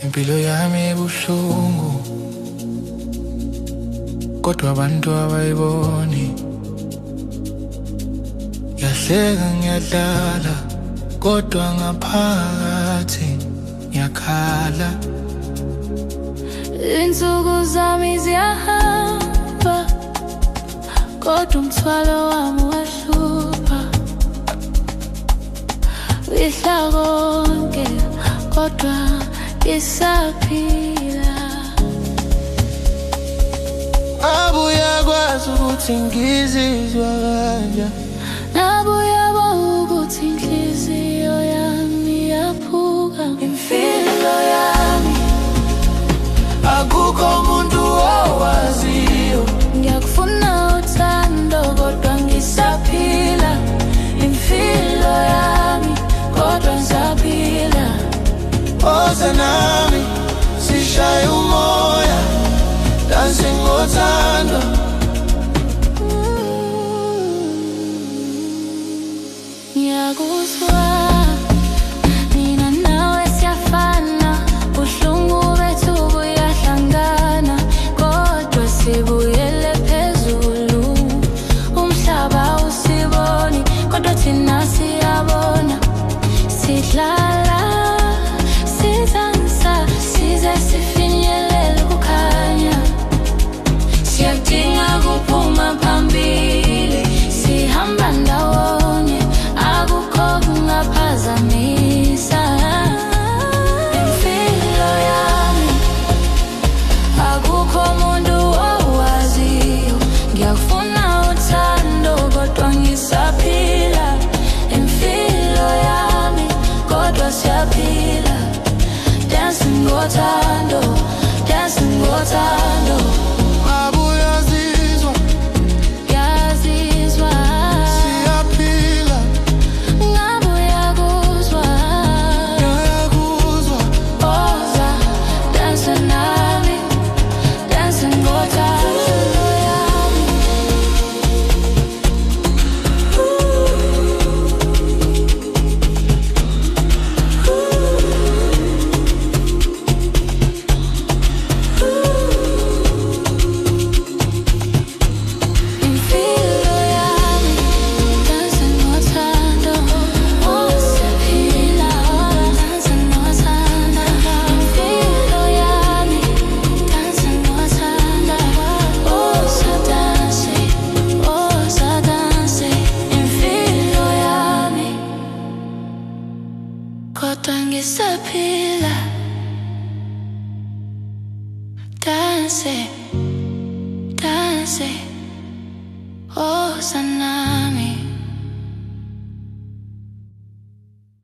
impilo yami ebuhlungu, kodwa abantu abayiboni. Ngiyahleka ngiyadlala, kodwa ngaphakathi ngiyakhala. Insuku zami ziyahamba, kodwa umthwalo wami wahlupha. Wihla konke, kodwa ngisaphila. Abuyakwazi ukuthi ngizizwa kanja, nabuyabona ukuthi inhliziyo yami yaphuka. Imfihlo yami akukho umuntu owaziyo. ngiyakufuna uthando, kodwa ngisaphila. Imfihlo yami, kodwa ngisaphila. Woza nami sishaye umoya, dancing ngothando. Ngiyakuzwa mina nawe siyafana, ubuhlungu bethu buyahlangana, kodwa sibuyele phezulu. Umhlaba usiboni, kodwa thina siyabona. Sidlala, sidansa, size sifinyelele kukhanya. Siyadinga kuphuma phambili, sihamba ndawonye, akukho kungaphazamisa. Imfihlo yami akukho umuntu owaziyo. Ngiyakufuna uthando, kodwa ngisaphila. Imfihlo yami, kodwa siyaphila. Dancing ngothando, dancing ngothando. Abuyazizwa, Yazizwa, siyaphila, ngabe uyakuzwa. ngiyakuzwa. Oza, dance nami, dance ngothando yami. Imfihlo yami, dance ngothando. Siyaphila, dance ngothando. Imfihlo yami, dance ngothando. Danse, danse. Imfihlo yami, kodwa ngisaphila. Danse, danse, nami.